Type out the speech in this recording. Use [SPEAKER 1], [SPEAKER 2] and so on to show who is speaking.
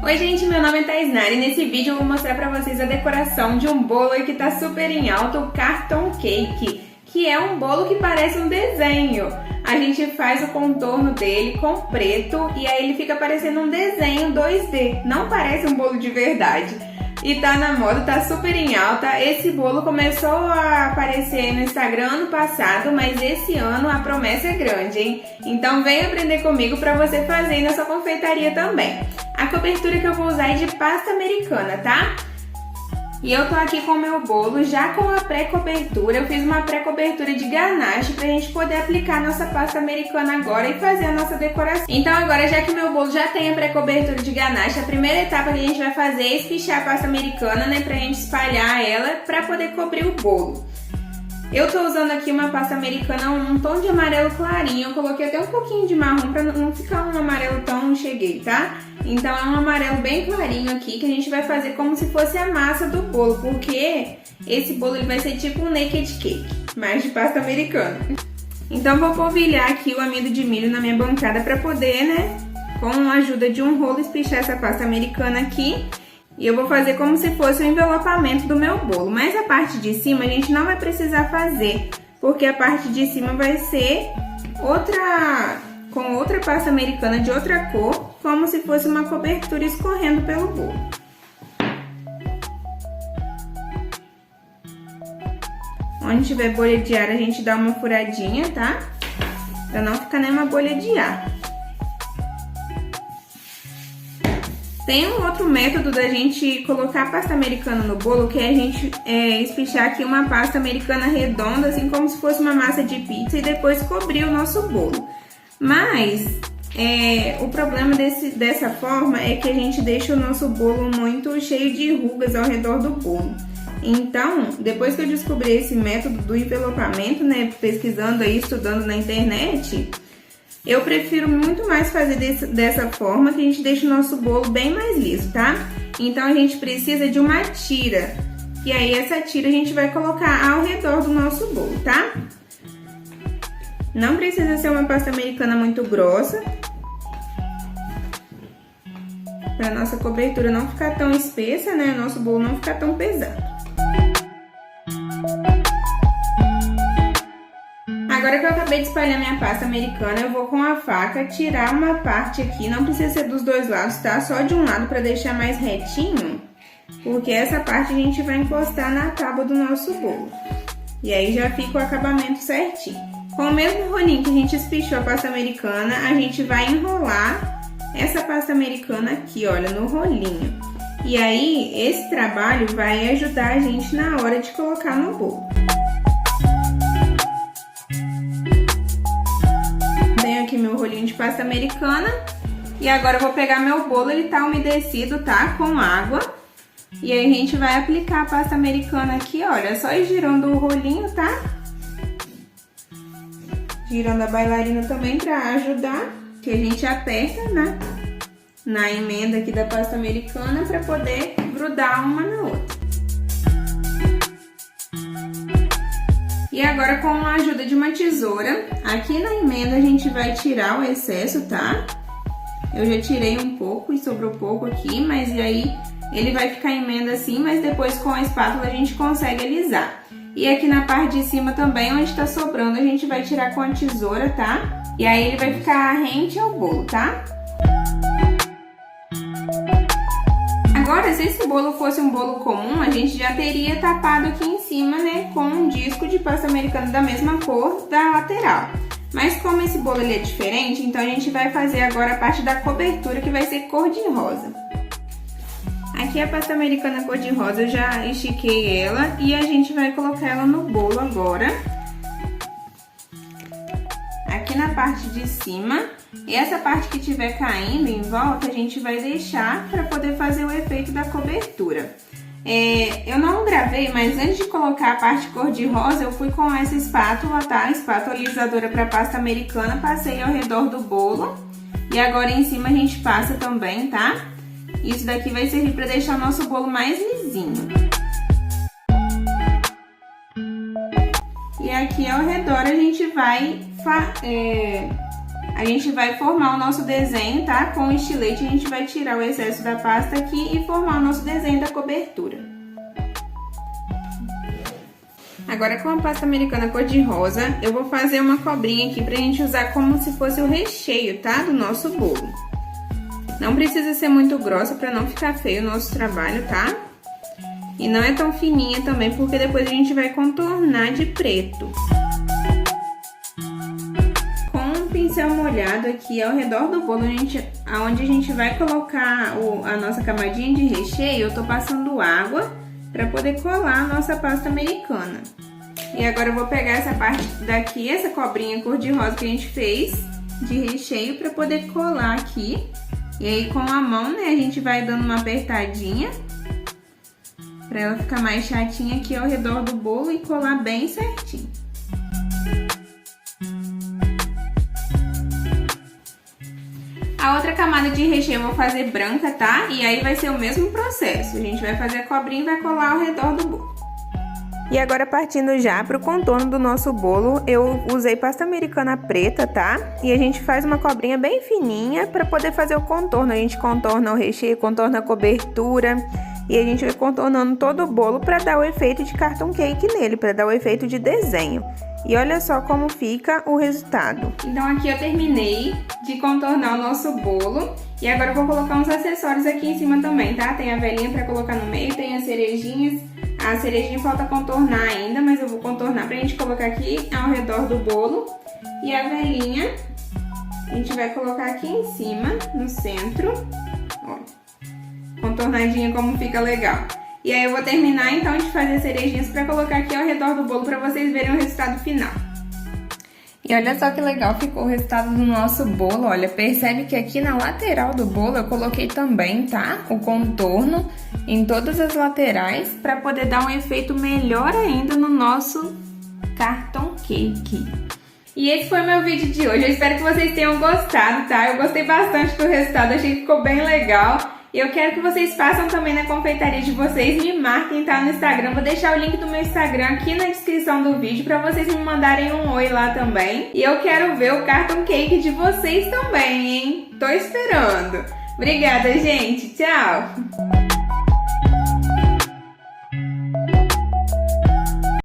[SPEAKER 1] Oi gente, meu nome é Taisnara e nesse vídeo eu vou mostrar pra vocês a decoração de um bolo aí que tá super em alta, o Carton Cake, que é um bolo que parece um desenho. A gente faz o contorno dele com preto e aí ele fica parecendo um desenho 2D, não parece um bolo de verdade. E tá na moda, tá super em alta. Esse bolo começou a aparecer no Instagram ano passado, mas esse ano a promessa é grande, hein? Então vem aprender comigo pra você fazer na sua confeitaria também. A cobertura que eu vou usar é de pasta americana, tá? E eu tô aqui com o meu bolo já com a pré-cobertura. Eu fiz uma pré-cobertura de ganache pra gente poder aplicar nossa pasta americana agora e fazer a nossa decoração. Então agora, já que meu bolo já tem a pré-cobertura de ganache, a primeira etapa que a gente vai fazer é espichar a pasta americana, né? Pra gente espalhar ela pra poder cobrir o bolo. Eu tô usando aqui uma pasta americana, um tom de amarelo clarinho. Eu coloquei até um pouquinho de marrom pra não ficar um amarelo tão cheguei, tá? Então é um amarelo bem clarinho aqui que a gente vai fazer como se fosse a massa do bolo, porque esse bolo ele vai ser tipo um naked cake, mas de pasta americana. Então vou polvilhar aqui o amido de milho na minha bancada pra poder, né, com a ajuda de um rolo, espichar essa pasta americana aqui. E eu vou fazer como se fosse o envelopamento do meu bolo, mas a parte de cima a gente não vai precisar fazer, porque a parte de cima vai ser com outra pasta americana de outra cor, como se fosse uma cobertura escorrendo pelo bolo. Onde tiver bolha de ar a gente dá uma furadinha, tá? Pra não ficar nenhuma bolha de ar. Tem um outro método da gente colocar a pasta americana no bolo, que é a gente espichar aqui uma pasta americana redonda, assim como se fosse uma massa de pizza, e depois cobrir o nosso bolo. Mas o problema dessa forma é que a gente deixa o nosso bolo muito cheio de rugas ao redor do bolo. Então, depois que eu descobri esse método do envelopamento, né, pesquisando aí, estudando na internet, eu prefiro muito mais fazer dessa forma, que a gente deixa o nosso bolo bem mais liso, tá? Então a gente precisa de uma tira. E aí essa tira a gente vai colocar ao redor do nosso bolo, tá? Não precisa ser uma pasta americana muito grossa, para nossa cobertura não ficar tão espessa, né? Nosso bolo não ficar tão pesado. Agora que eu acabei de espalhar minha pasta americana, eu vou com a faca tirar uma parte aqui, não precisa ser dos dois lados, tá? Só de um lado para deixar mais retinho, porque essa parte a gente vai encostar na tábua do nosso bolo. E aí já fica o acabamento certinho. Com o mesmo rolinho que a gente espichou a pasta americana, a gente vai enrolar essa pasta americana aqui, olha, no rolinho. E aí, esse trabalho vai ajudar a gente na hora de colocar no bolo. Tenho aqui meu rolinho de pasta americana. E agora eu vou pegar meu bolo, ele tá umedecido, tá? Com água. E aí a gente vai aplicar a pasta americana aqui, olha, só ir girando o rolinho, tá? Girando a bailarina também pra ajudar, que a gente aperta, né, na emenda aqui da pasta americana pra poder grudar uma na outra. E agora, com a ajuda de uma tesoura, aqui na emenda a gente vai tirar o excesso, tá? Eu já tirei um pouco e sobrou pouco aqui, mas e aí ele vai ficar emenda assim, mas depois com a espátula a gente consegue alisar. E aqui na parte de cima também, onde tá sobrando, a gente vai tirar com a tesoura, tá? E aí ele vai ficar rente ao bolo, tá? Agora, se esse bolo fosse um bolo comum, a gente já teria tapado aqui em cima, né, com um disco de pasta americana da mesma cor da lateral. Mas como esse bolo ele é diferente, então a gente vai fazer agora a parte da cobertura, que vai ser cor de rosa. Aqui a pasta americana cor de rosa, eu já estiquei ela e a gente vai colocar ela no bolo agora. Aqui na parte de cima. E essa parte que tiver caindo em volta, a gente vai deixar para poder fazer o efeito da cobertura. Eu não gravei, mas antes de colocar a parte cor de rosa, eu fui com essa espátula, tá? Espátula alisadora para pasta americana, passei ao redor do bolo. E agora em cima a gente passa também, tá? Isso daqui vai servir para deixar o nosso bolo mais lisinho. E aqui ao redor a gente vai a gente vai formar o nosso desenho, tá? Com o estilete a gente vai tirar o excesso da pasta aqui e formar o nosso desenho da cobertura. Agora com a pasta americana cor-de-rosa, eu vou fazer uma cobrinha aqui pra gente usar como se fosse o recheio, tá? Do nosso bolo. Não precisa ser muito grossa pra não ficar feio o nosso trabalho, tá? E não é tão fininha também, porque depois a gente vai contornar de preto. Com um pincel molhado aqui ao redor do bolo, onde a gente vai colocar a nossa camadinha de recheio, eu tô passando água para poder colar a nossa pasta americana. E agora eu vou pegar essa parte daqui, essa cobrinha cor-de-rosa que a gente fez de recheio, para poder colar aqui. E aí com a mão, né, a gente vai dando uma apertadinha para ela ficar mais chatinha aqui ao redor do bolo e colar bem certinho. A outra camada de recheio eu vou fazer branca, tá? E aí vai ser o mesmo processo. A gente vai fazer a cobrinha e vai colar ao redor do bolo. E agora partindo já pro contorno do nosso bolo, eu usei pasta americana preta, tá? E a gente faz uma cobrinha bem fininha para poder fazer o contorno. A gente contorna o recheio, contorna a cobertura e a gente vai contornando todo o bolo para dar o efeito de carton cake nele, para dar o efeito de desenho. E olha só como fica o resultado. Então aqui eu terminei de contornar o nosso bolo e agora eu vou colocar uns acessórios aqui em cima também, tá? Tem a velhinha para colocar no meio, tem as cerejinhas. A cerejinha falta contornar ainda, mas eu vou contornar pra gente colocar aqui ao redor do bolo. E a velhinha a gente vai colocar aqui em cima, no centro. Olha, contornadinha como fica legal. E aí eu vou terminar então de fazer as cerejinhas pra colocar aqui ao redor do bolo pra vocês verem o resultado final. E olha só que legal ficou o resultado do nosso bolo, olha, percebe que aqui na lateral do bolo eu coloquei também, tá? O contorno em todas as laterais para poder dar um efeito melhor ainda no nosso carton cake. E esse foi o meu vídeo de hoje, eu espero que vocês tenham gostado, tá? Eu gostei bastante do resultado, achei que ficou bem legal. E eu quero que vocês façam também na confeitaria de vocês, me marquem, tá, no Instagram. Vou deixar o link do meu Instagram aqui na descrição do vídeo pra vocês me mandarem um oi lá também. E eu quero ver o carton cake de vocês também, hein? Tô esperando. Obrigada, gente. Tchau!